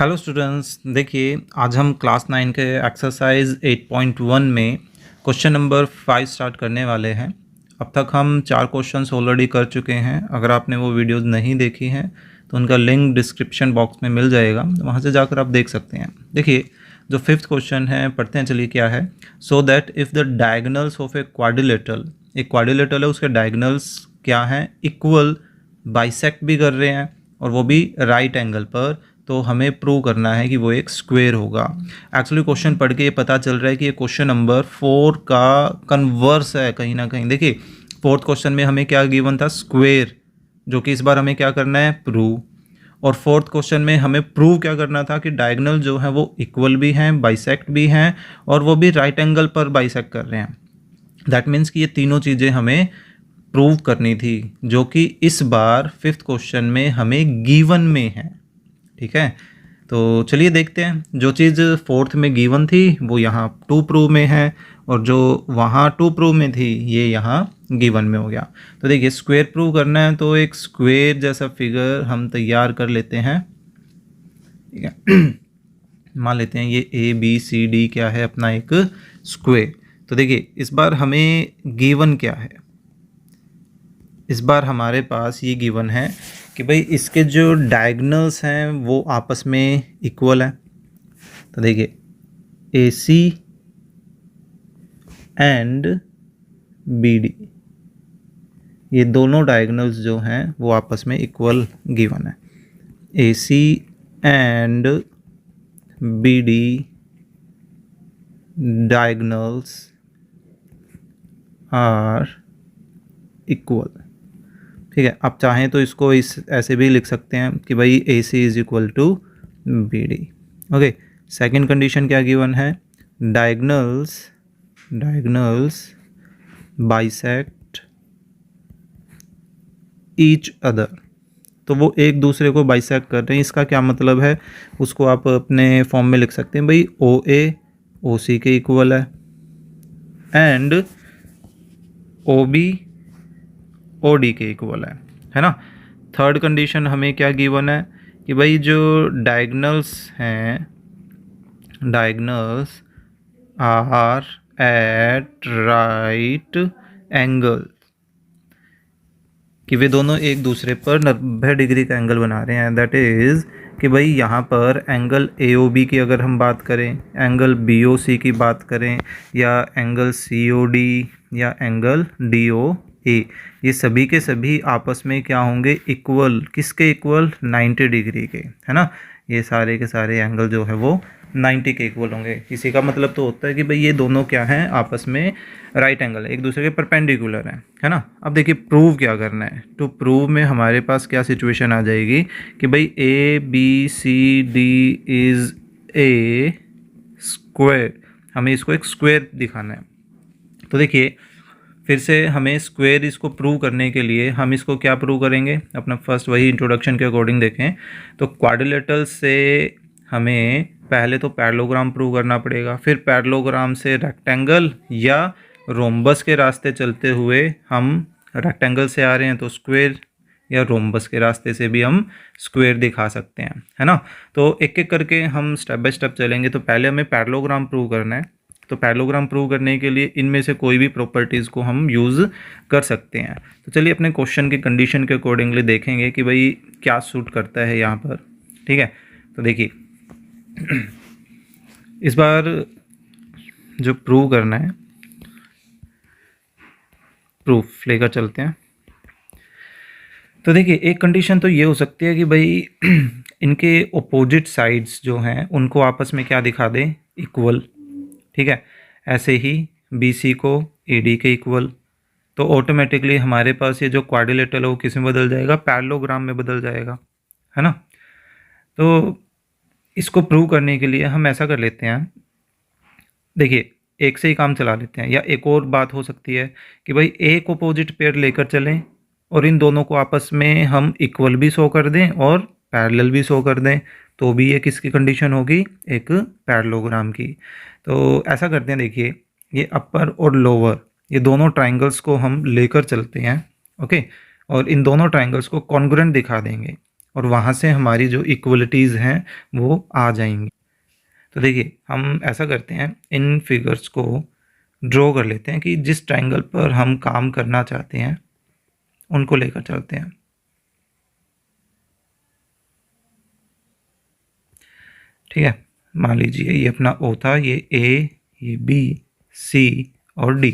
Hello students, देखिए आज हम क्लास 9 के एक्सरसाइज 8.1 में क्वेश्चन नंबर 5 स्टार्ट करने वाले हैं। अब तक हम 4 क्वेश्चंस ऑलरेडी कर चुके हैं। अगर आपने वो वीडियोस नहीं देखी हैं तो उनका लिंक डिस्क्रिप्शन बॉक्स में मिल जाएगा, वहाँ से जाकर आप देख सकते हैं। देखिए जो 5th क्वेश्चन है पढ़ते हैं, चलिए क्या है। So that if the diagonals of a quadrilateral, एक क्वाड्रिलेटरल है, उसके डायगनल्स क्या हैं, इक्वल, बाइसेक्ट भी कर रहे हैं और वो भी राइट एंगल पर, तो हमें प्रूव करना है कि वो एक स्क्वायर होगा। एक्चुअली क्वेश्चन पढ़ के ये पता चल रहा है कि ये क्वेश्चन नंबर 4 का कन्वर्स है कहीं ना कहीं। देखिए 4th क्वेश्चन में हमें क्या गिवन था, स्क्वायर, जो कि इस बार हमें क्या करना है, प्रूव। और 4th क्वेश्चन में हमें प्रूव क्या करना था कि डायगोनल जो है वो इक्वल भी हैं, बाइसेक्ट भी हैं और वो भी राइट एंगल पर बाइसेक्ट कर रहे हैं। दैट मीन्स कि ये तीनों चीज़ें हमें प्रूव करनी थी, जो कि इस बार 5th क्वेश्चन में हमें गिवन में है। ठीक है, तो चलिए देखते हैं। जो चीज़ 4th में गिवन थी वो यहाँ टू प्रूव में है और जो वहाँ टू प्रूव में थी ये यहाँ गिवन में हो गया। तो देखिए स्क्वायर प्रूव करना है तो एक स्क्वायर जैसा फिगर हम तैयार कर लेते हैं। ठीक है, मान लेते हैं ये ABCD क्या है, अपना एक स्क्वायर। तो देखिए इस बार हमें गिवन क्या है, इस बार हमारे पास ये गिवन है कि भाई इसके जो डायगोनल्स हैं वो आपस में इक्वल है। तो देखिए AC एंड BD, ये दोनों डायगोनल्स जो हैं वो आपस में इक्वल गिवन है। AC and BD diagonals are equal. ठीक है, आप चाहें तो इसको इस ऐसे भी लिख सकते हैं कि भाई AC is equal to BD। Okay, second condition क्या गिवन है, डायगोनल्स बाइसेक्ट ईच अदर। तो वो एक दूसरे को बाइसेक्ट कर रहे हैं, इसका क्या मतलब है उसको आप अपने फॉर्म में लिख सकते हैं। भाई OA OC के इक्वल है एंड OB OD के इक्वल है ना। थर्ड कंडीशन हमें क्या गिवन है कि भाई जो डायगोनल्स हैं, diagonals are at right angle, कि वे दोनों एक दूसरे पर 90 डिग्री का एंगल बना रहे हैं। दैट इज़ कि भाई यहाँ पर एंगल AOB की अगर हम बात करें, एंगल BOC की बात करें, या एंगल COD या एंगल DOA, ये सभी के सभी आपस में क्या होंगे, इक्वल। किसके इक्वल, 90 डिग्री के, है ना। ये सारे के सारे एंगल जो है वो 90 के इक्वल होंगे। इसी का मतलब तो होता है कि भाई ये दोनों क्या हैं, आपस में राइट एंगल है, एक दूसरे के परपेंडिकुलर है ना। अब देखिए प्रूव क्या करना है। तो प्रूव में हमारे पास क्या सिचुएशन आ जाएगी कि भाई ABCD इज़ ए स्क्वायर, हमें इसको एक स्क्वायर दिखाना है। तो देखिए फिर से हमें स्क्वायर इसको प्रूव करने के लिए हम इसको क्या प्रूव करेंगे, अपना फर्स्ट वही इंट्रोडक्शन के अकॉर्डिंग देखें तो क्वाड्रिलेटरल से हमें पहले तो पैरेललोग्राम प्रूव करना पड़ेगा, फिर पैरेललोग्राम से रेक्टेंगल या रोम्बस के रास्ते चलते हुए, हम रेक्टेंगल से आ रहे हैं तो स्क्वायर, या रोम्बस के रास्ते से भी हम स्क्वायर दिखा सकते हैं, है ना। तो एक एक करके हम स्टेप बाय स्टेप चलेंगे। तो पहले हमें पैरेललोग्राम प्रूव करना है। तो पैरेललोग्राम प्रूव करने के लिए इनमें से कोई भी प्रॉपर्टीज़ को हम यूज़ कर सकते हैं। तो चलिए अपने क्वेश्चन की कंडीशन के अकॉर्डिंगली देखेंगे कि भाई क्या सूट करता है यहाँ पर। ठीक है, तो देखिए इस बार जो प्रूव करना है, प्रूफ लेकर चलते हैं। तो देखिए एक कंडीशन तो ये हो सकती है कि भाई इनके अपोजिट साइड्स जो हैं उनको आपस में क्या दिखा दें, इक्वल। ठीक है, ऐसे ही BC को AD के इक्वल, तो ऑटोमेटिकली हमारे पास ये जो क्वाड्रिलेटरल है वो किस में बदल जाएगा, पैरेललोग्राम में बदल जाएगा, है ना। तो इसको प्रूव करने के लिए हम ऐसा कर लेते हैं, देखिए एक से ही काम चला लेते हैं। या एक और बात हो सकती है कि भाई एक अपोजिट पेयर लेकर चलें और इन दोनों को आपस में हम इक्वल भी शो कर दें और पैरेलल भी शो कर दें, तो भी ये किसकी कंडीशन होगी, एक पैरेललोग्राम की। तो ऐसा करते हैं, देखिए ये अपर और लोअर, ये दोनों ट्राइंगल्स को हम लेकर चलते हैं। ओके, और इन दोनों ट्राइंगल्स को कॉन्ग्रुएंट दिखा देंगे। और वहाँ से हमारी जो इक्वलिटीज़ हैं वो आ जाएंगी। तो देखिए हम ऐसा करते हैं, इन फिगर्स को ड्रॉ कर लेते हैं कि जिस ट्रायंगल पर हम काम करना चाहते हैं उनको लेकर चलते हैं। ठीक है, मान लीजिए ये अपना O था, ये A, ये B, C और D।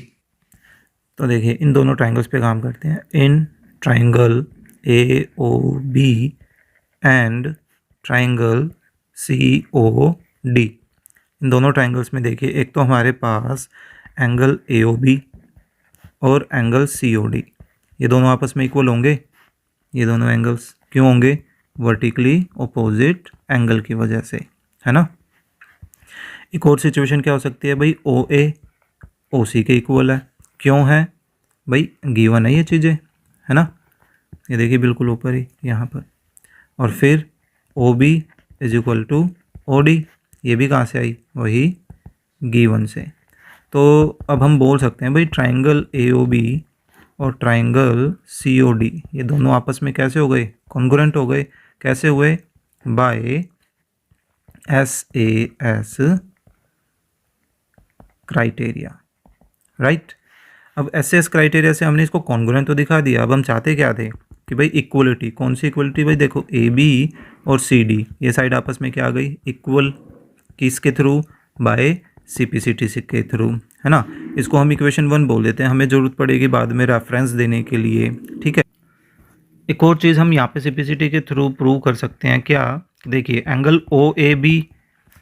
तो देखिए इन दोनों ट्रायंगल्स पे काम करते हैं। In triangle AOB and triangle COD, इन दोनों ट्रायंगल्स में देखिए एक तो हमारे पास एंगल AOB और एंगल COD, ये दोनों आपस में इक्वल होंगे। ये दोनों एंगल्स क्यों होंगे? वर्टिकली अपोजिट एंगल की वजह से, है ना। एक और सिचुएशन क्या हो सकती है भाई, OA OC के इक्वल है। क्यों है भाई? गिवन है ये चीज़ें, है ना। ये देखिए बिल्कुल ऊपर ही यहाँ पर। और फिर OB is equal to OD, ये भी कहाँ से आई? वही गिवन से। तो अब हम बोल सकते हैं भाई ट्रायंगल AOB और ट्रायंगल COD ये दोनों आपस में कैसे हो गए? कॉन्ग्रुएंट हो गए। कैसे हुए? By SAS criteria, right. अब SAS क्राइटेरिया से हमने इसको कॉन्ग्रुएंट तो दिखा दिया। अब हम चाहते क्या थे कि भाई इक्वलिटी। कौन सी इक्वलिटी भाई? देखो AB और CD ये साइड आपस में क्या आ गई? इक्वल। किसके थ्रू? बाय CPCT के थ्रू, है ना। इसको हम इक्वेशन 1 बोल देते हैं, हमें ज़रूरत पड़ेगी बाद में रेफरेंस देने के लिए, ठीक है। एक और चीज़ हम यहाँ पे CPCT के थ्रू प्रूव कर सकते हैं क्या? देखिए angle OAB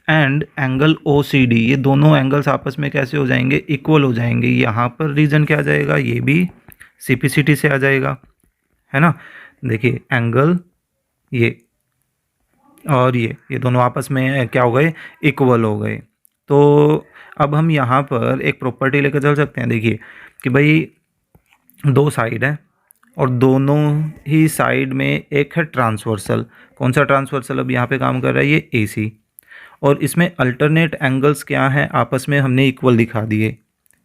and angle OCD ये दोनों एंगल्स आपस में कैसे हो जाएंगे? इक्वल हो जाएंगे। यहाँ पर रीजन क्या आ जाएगा? ये भी CPCT से आ जाएगा, है ना। देखिए एंगल ये और ये दोनों आपस में क्या हो गए? इक्वल हो गए। तो अब हम यहाँ पर एक प्रॉपर्टी लेकर चल सकते हैं। देखिए कि भाई दो साइड है और दोनों ही साइड में एक है ट्रांसवर्सल। कौन सा ट्रांसवर्सल अब यहाँ पे काम कर रहा है? ये AC। और इसमें अल्टरनेट एंगल्स क्या हैं? आपस में हमने इक्वल दिखा दिए।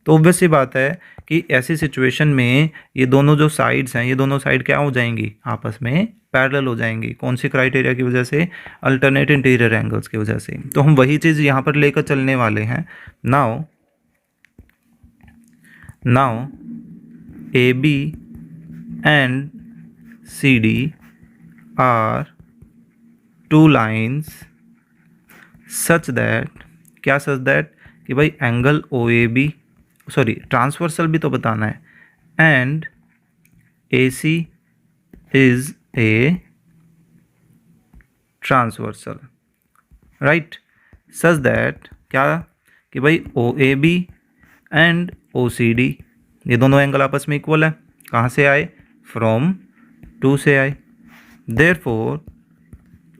तो ऑब्वियस सी बात है कि ऐसी सिचुएशन में ये दोनों जो साइड्स हैं, ये दोनों साइड क्या हो जाएंगी? आपस में पैरेलल हो जाएंगी। कौन सी क्राइटेरिया की वजह से? अल्टरनेट इंटीरियर एंगल्स की वजह से। तो हम वही चीज़ यहाँ पर लेकर चलने वाले हैं। Now AB and CD are two lines such that, क्या such that कि भाई एंगल OAB, सॉरी ट्रांसवर्सल भी तो बताना है, and AC is a transversal, right. Such that क्या कि भाई OAB एंड OCD ये दोनों एंगल आपस में इक्वल है। कहाँ से आए? फ्रॉम 2 से आए। देयरफॉर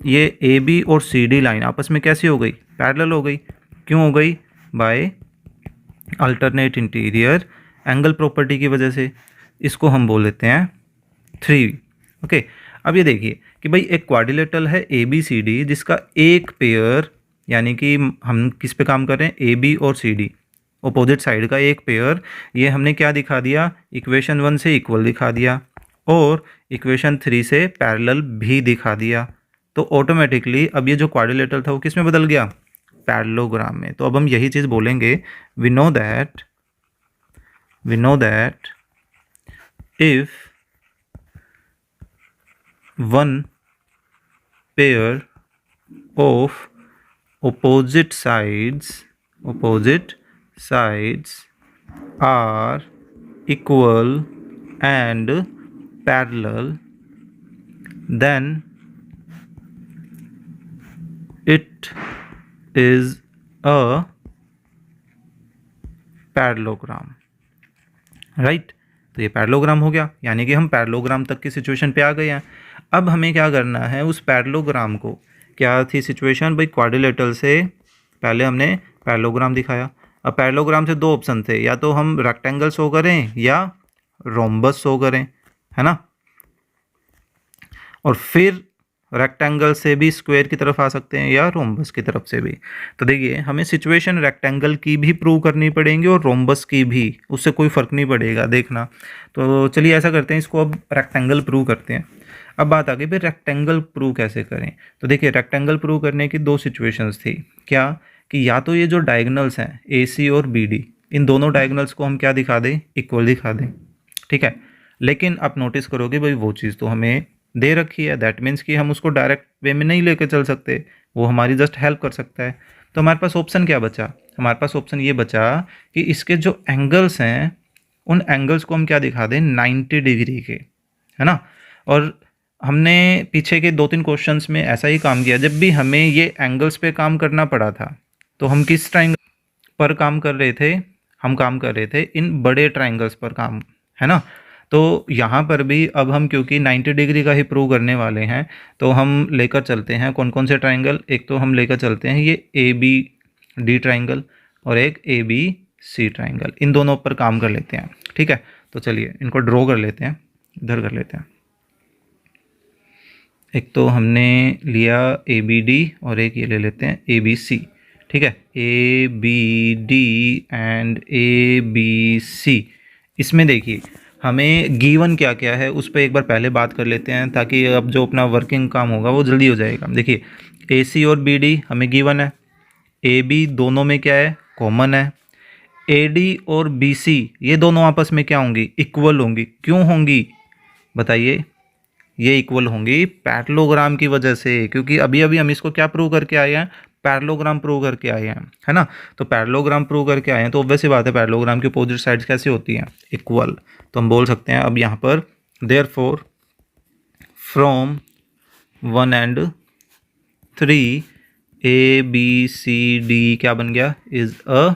ये AB और CD लाइन आपस में कैसी हो गई? पैरेलल हो गई। क्यों हो गई? By alternate interior angle property की वजह से। इसको हम बोल देते हैं 3। ओके, अब ये देखिए कि भाई एक क्वाड्रिलेटरल है ABCD जिसका एक पेयर, यानी कि हम किस पे काम कर रहे हैं? AB और CD अपोजिट साइड का एक पेयर, ये हमने क्या दिखा दिया? इक्वेशन 1 से इक्वल दिखा दिया और इक्वेशन 3 से पैरेलल भी दिखा दिया। तो ऑटोमेटिकली अब ये जो क्वाड्रिलेटरल था वो किस में बदल गया? पैरेललोग्राम में। तो अब हम यही चीज़ बोलेंगे, we know that if one pair of opposite sides are equal and parallel, then it is a parallelogram, right. तो ये पैरेललोग्राम हो गया, यानी कि हम पैरेललोग्राम तक की सिचुएशन पे आ गए हैं। अब हमें क्या करना है? उस पैरेललोग्राम को, क्या थी सिचुएशन भाई? क्वाड्रिलेटरल से पहले हमने पैरेललोग्राम दिखाया। अब पैरेललोग्राम से दो ऑप्शन थे, या तो हम रेक्टेंगल शो करें या रोम्बस शो करें, है ना। और फिर रेक्टेंगल से भी स्क्वायर की तरफ आ सकते हैं या रोम्बस की तरफ से भी। तो देखिए हमें सिचुएशन रेक्टेंगल की भी प्रूव करनी पड़ेगी और रोम्बस की भी, उससे कोई फ़र्क नहीं पड़ेगा, देखना। तो चलिए ऐसा करते हैं, इसको अब रेक्टेंगल प्रूव करते हैं। अब बात आ गई भाई रेक्टेंगल प्रूव कैसे करें। तो देखिए रेक्टेंगल प्रूव करने की दो सिचुएशंस थी। क्या कि या तो ये जो डायगोनल्स हैं ए सी और बी डी, इन दोनों डायगोनल्स को हम क्या दिखा दें, इक्वल दिखा दें, ठीक है। लेकिन आप नोटिस करोगे भाई वो चीज़ तो हमें दे रखी है, दैट मीन्स कि हम उसको डायरेक्ट वे में नहीं लेकर चल सकते, वो हमारी जस्ट हेल्प कर सकता है। तो हमारे पास ऑप्शन क्या बचा, हमारे पास ऑप्शन ये बचा कि इसके जो एंगल्स हैं उन एंगल्स को हम क्या दिखा दें, 90 डिग्री के, है ना। और हमने पीछे के 2-3 क्वेश्चंस में ऐसा ही काम किया, जब भी हमें ये एंगल्स पे काम करना पड़ा था तो हम किस ट्राइंगल पर काम कर रहे थे, हम काम कर रहे थे इन बड़े ट्राइंगल्स पर काम, है ना। तो यहाँ पर भी अब हम क्योंकि 90 डिग्री का ही प्रूव करने वाले हैं तो हम लेकर चलते हैं कौन कौन से ट्राइंगल। एक तो हम लेकर चलते हैं ये ए बी डी ट्राइंगल और एक ए बी सी ट्राइंगल, इन दोनों पर काम कर लेते हैं, ठीक है। तो चलिए इनको ड्रॉ कर लेते हैं, इधर कर लेते हैं। एक तो हमने लिया ए बी डी और एक ये ले लेते हैं ए बी सी, ठीक है। A B D and A B C. इसमें देखिए हमें गिवन क्या क्या है उस पर एक बार पहले बात कर लेते हैं ताकि अब जो अपना वर्किंग काम होगा वो जल्दी हो जाएगा। देखिए ए सी और बी डी हमें गिवन है, ए बी दोनों में क्या है, कॉमन है। ए डी और बी सी ये दोनों आपस में क्या होंगी, इक्वल होंगी। क्यों होंगी बताइए, ये इक्वल होंगी पैरेललोग्राम की वजह से, क्योंकि अभी अभी हम इसको क्या प्रूव करके आए हैं, पैरेललोग्राम प्रूव करके आए हैं, है ना। तो पैरेललोग्राम प्रूव करके आए हैं तो ऑब्वियस सी बात है पैरेललोग्राम की अपोजिट साइड्स कैसी होती हैं, इक्वल। तो हम बोल सकते हैं अब यहाँ पर therefore from 1 and 3 A B C D क्या बन गया, इज अ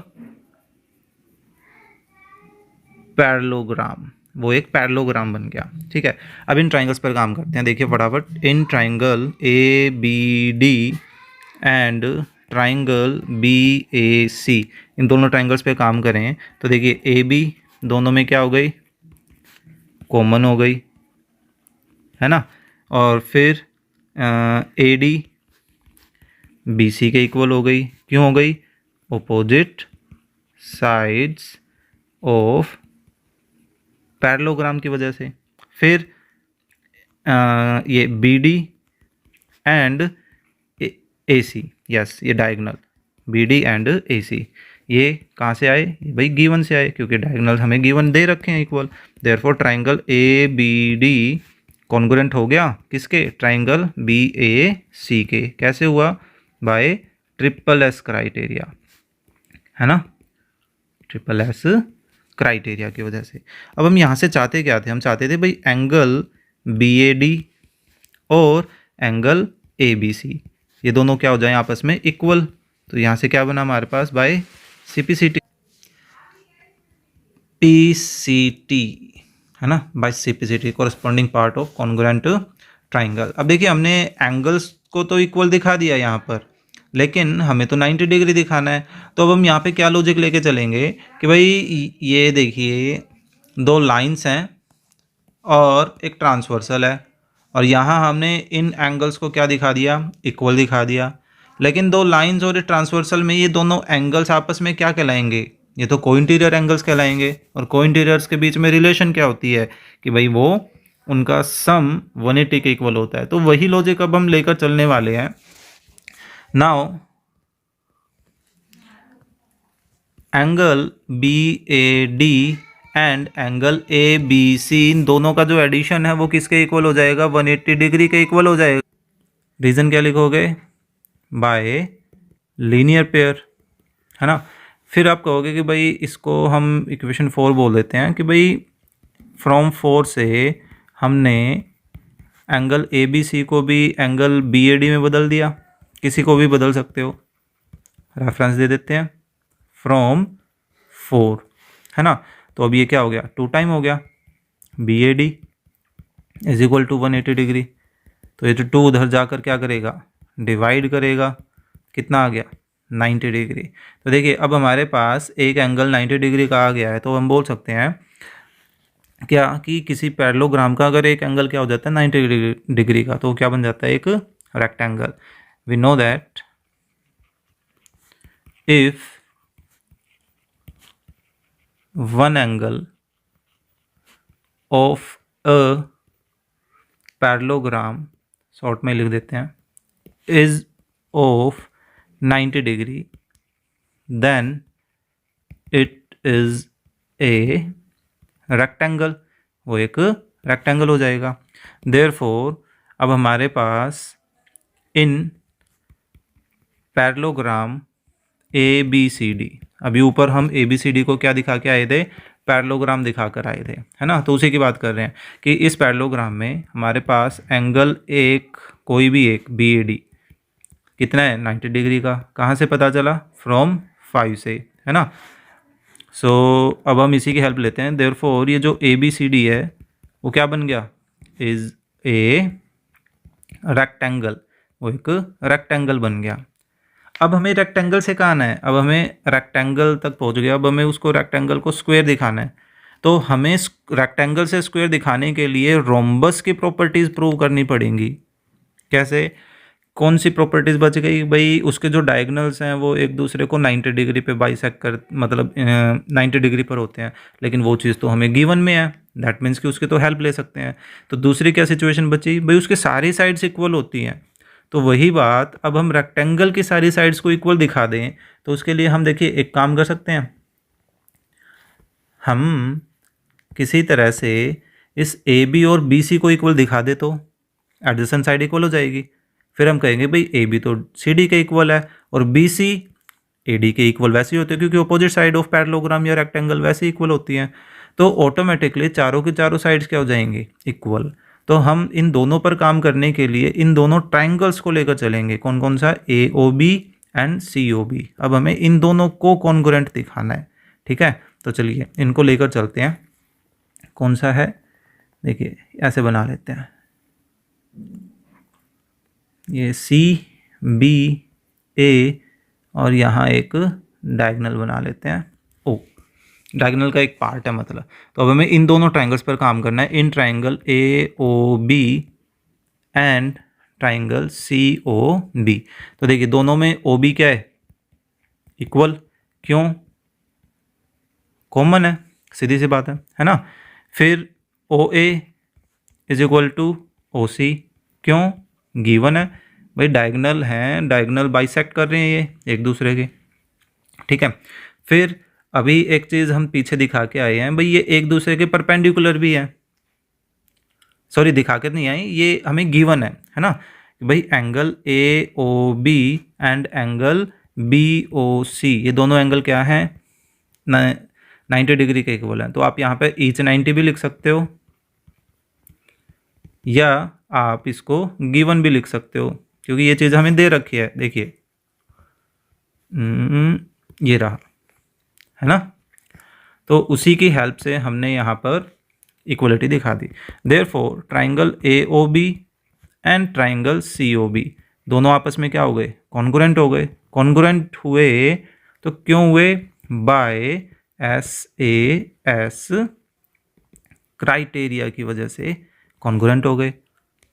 पैरेललोग्राम, वो एक पैरेललोग्राम बन गया, ठीक है। अब इन ट्राइंगल्स पर काम करते हैं, देखिए फटाफट। In triangle A B D and triangle B A C, इन दोनों ट्राइंगल्स पे काम करें तो देखिए ए बी दोनों में क्या हो गई, कॉमन हो गई, है ना। और फिर ए डी बी सी के इक्वल हो गई। क्यों हो गई, ओपोजिट साइड्स ऑफ पैरेललोग्राम की वजह से। फिर ये B D and A C, yes ये diagonal B D and A C, ये कहाँ से आए, ये भाई गिवन से आए क्योंकि डायगोनल हमें गिवन दे रखे हैं equal. Therefore triangle A B D congruent हो गया किसके, ट्राइंगल बी ए सी के। कैसे हुआ, बाय ट्रिपल एस क्राइटेरिया, है ना, ट्रिपल एस क्राइटेरिया की वजह से। अब हम यहाँ से चाहते क्या थे, हम चाहते थे भाई एंगल बी ए डी और एंगल ए बी सी ये दोनों क्या हो जाए आपस में इक्वल। तो यहाँ से क्या बना हमारे पास, by C P C T, P C T, है ना, by C P C T corresponding part of congruent triangle. अब देखिए हमने एंगल्स को तो इक्वल दिखा दिया यहाँ पर, लेकिन हमें तो 90 डिग्री दिखाना है। तो अब हम यहाँ पे क्या लॉजिक लेके चलेंगे कि भाई ये देखिए दो लाइंस हैं और एक ट्रांसवर्सल है और यहाँ हमने इन एंगल्स को क्या दिखा दिया, इक्वल दिखा दिया। लेकिन दो लाइंस और एक ट्रांसवर्सल में ये दोनों एंगल्स आपस में क्या कहलाएंगे, ये तो कोइंटीरियर एंगल्स कहलाएंगे। और कोइंटीरियर्स के बीच में रिलेशन क्या होती है कि भाई वो उनका सम 180 के इक्वल होता है। तो वही लॉजिक अब हम लेकर चलने वाले हैं। Now angle B A D and angle A B C, इन दोनों का जो एडिशन है वो किसके इक्वल हो जाएगा, 180 डिग्री के इक्वल हो जाएगा। रीज़न क्या लिखोगे, बाय लीनियर पेयर, है ना। फिर आप कहोगे कि भाई इसको हम इक्वेशन 4 बोल देते हैं कि भाई फ्रॉम 4 से हमने एंगल ए बी सी को भी एंगल बी ए डी में बदल दिया, किसी को भी बदल सकते हो, रेफरेंस दे देते हैं फ्रॉम 4, है ना। तो अब ये क्या हो गया, 2 टाइम हो गया, B A D is equal to 180 degree. तो ये जो 2 उधर जाकर क्या करेगा, डिवाइड करेगा, कितना आ गया, 90 डिग्री। तो देखिए अब हमारे पास एक एंगल 90 डिग्री का आ गया है। तो हम बोल सकते हैं क्या कि किसी पैरेललोग्राम का अगर एक एंगल क्या हो जाता है 90 डिग्री का, तो क्या बन जाता है, एक rectangle. We know that if one angle of a parallelogram, short में लिख देते हैं, is of 90 degree then it is a rectangle, वो एक रेक्टेंगल हो जाएगा। देयरफॉर अब हमारे पास in parallelogram A B C D, अभी ऊपर हम ए बी सी डी को क्या दिखा के आए थे, पैरेललोग्राम दिखा कर आए थे, है ना। तो उसी की बात कर रहे हैं कि इस पैरेललोग्राम में हमारे पास एंगल एक, कोई भी एक बी ए डी कितना है 90 डिग्री का, कहाँ से पता चला, फ्रॉम 5 से, है ना। सो अब हम इसी की हेल्प लेते हैं। देयरफॉर ये जो ए बी सी डी है वो क्या बन गया, इज ए रेक्टेंगल, वो एक रेक्टेंगल बन गया। अब हमें रेक्टेंगल से कहाँ आना है, अब हमें रेक्टेंगल तक पहुंच गया, अब हमें उसको रेक्टेंगल को स्क्वायर दिखाना है। तो हमें रेक्टेंगल से स्क्वायर दिखाने के लिए रोम्बस की प्रॉपर्टीज़ प्रूव करनी पड़ेंगी। कैसे, कौन सी प्रॉपर्टीज़ बच गई भाई, उसके जो डायगोनल्स हैं वो एक दूसरे को 90 डिग्री पे बाइसेक्ट कर, मतलब 90 डिग्री पर होते हैं, लेकिन वो चीज़ तो हमें गिवन में है, दैट मीन्स कि उसकी तो हेल्प ले सकते हैं। तो दूसरी क्या सिचुएशन बची भाई, उसके सारी साइड्स इक्वल होती हैं। तो वही बात, अब हम रेक्टेंगल की सारी साइड्स को इक्वल दिखा दें तो उसके लिए हम देखिए एक काम कर सकते हैं, हम किसी तरह से इस ए बी और बी सी को इक्वल दिखा दे तो एडजेसेंट साइड इक्वल हो जाएगी। फिर हम कहेंगे भाई ए बी तो सी डी के इक्वल है और बी सी ए डी के इक्वल वैसे ही होते हैं, क्योंकि अपोजिट साइड ऑफ पैरेललोग्राम या रेक्टेंगल वैसे इक्वल होती हैं। तो ऑटोमेटिकली चारों की चारों साइड्स क्या हो जाएंगी, इक्वल। तो हम इन दोनों पर काम करने के लिए इन दोनों ट्राइंगल्स को लेकर चलेंगे, कौन कौन सा, A O B and C O B. अब हमें इन दोनों को कॉन्ग्रुएंट दिखाना है, ठीक है। तो चलिए इनको लेकर चलते हैं। कौन सा है, देखिए ऐसे बना लेते हैं, ये सी बी ए और यहाँ एक डायगोनल बना लेते हैं, ओ डायगोनल का एक पार्ट है मतलब। तो अब हमें इन दोनों ट्राइंगल्स पर काम करना है, in triangle A O B and triangle C O B. तो देखिए दोनों में ओ बी क्या है, इक्वल, क्यों, कॉमन है, सीधी सी बात है ना। फिर ओ ए इज इक्वल टू ओ सी, क्यों, गिवन है भाई, डायगोनल हैं, डायगोनल बाइसेक्ट कर रहे हैं ये एक दूसरे के, ठीक है। फिर अभी एक चीज़ हम पीछे दिखा के आए हैं भाई, ये एक दूसरे के परपेंडिकुलर भी है, सॉरी दिखा कर नहीं आए, ये हमें गिवन है ना भाई, angle A O B and angle B O C, ये दोनों एंगल क्या हैं, 90 डिग्री के इक्वल हैं। तो आप यहाँ पे ईच 90 भी लिख सकते हो या आप इसको गिवन भी लिख सकते हो, क्योंकि ये चीज़ हमें दे रखी है, देखिए ये रहा, है ना। तो उसी की हेल्प से हमने यहाँ पर इक्वलिटी दिखा दी। Therefore triangle A O B and triangle C O B दोनों आपस में क्या हो गए, कॉन्ग्रुएंट हो गए। कॉन्ग्रुएंट हुए तो क्यों हुए, by S A S criteria की वजह से कॉन्ग्रुएंट हो गए,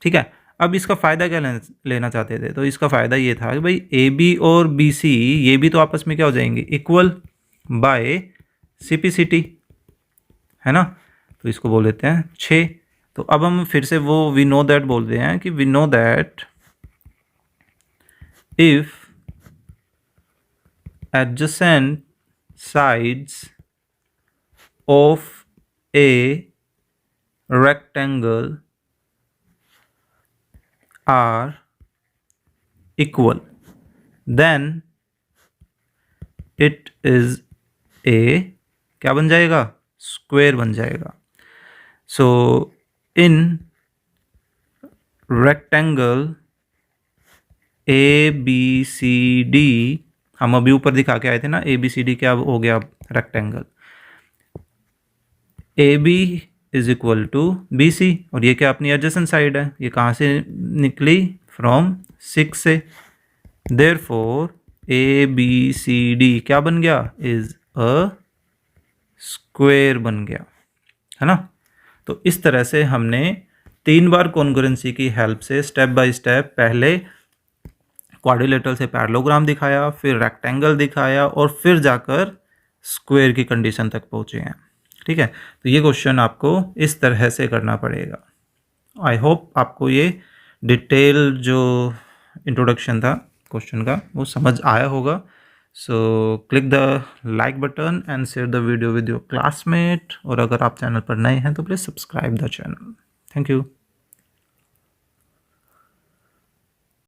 ठीक है। अब इसका फ़ायदा क्या लेना चाहते थे, तो इसका फ़ायदा ये था कि भाई ए बी और बी सी ये भी तो आपस में क्या हो जाएंगे, इक्वल, बाय सिपिसिटी, है ना। तो इसको बोल देते हैं 6। तो अब हम फिर से वो वी नो दैट बोलते हैं कि we know that if adjacent sides of a rectangle are equal then it is a क्या बन जाएगा, स्क्वायर बन जाएगा। So in rectangle A B C D, हम अभी ऊपर दिखा के आए थे ना, ए बी सी डी क्या हो गया, rectangle A B is equal to B C, और ये क्या अपनी एडजेसेंट साइड है, ये कहाँ से निकली, फ्रॉम 6 से। Therefore A B C D क्या बन गया, इज अ स्क्वायर बन गया, है ना। तो इस तरह से हमने 3 बार कॉन्ग्रुएंसी की हेल्प से स्टेप बाय स्टेप पहले क्वाड्रिलेटरल से पैरेललोग्राम दिखाया, फिर रेक्टेंगल दिखाया और फिर जाकर स्क्वायर की कंडीशन तक पहुँचे हैं, ठीक है। तो ये क्वेश्चन आपको इस तरह से करना पड़ेगा। आई होप आपको ये डिटेल जो इंट्रोडक्शन था क्वेश्चन का वो समझ आया होगा. So click the like button and share the video with your classmate. और अगर आप चैनल पर नए हैं तो please subscribe the channel. Thank you.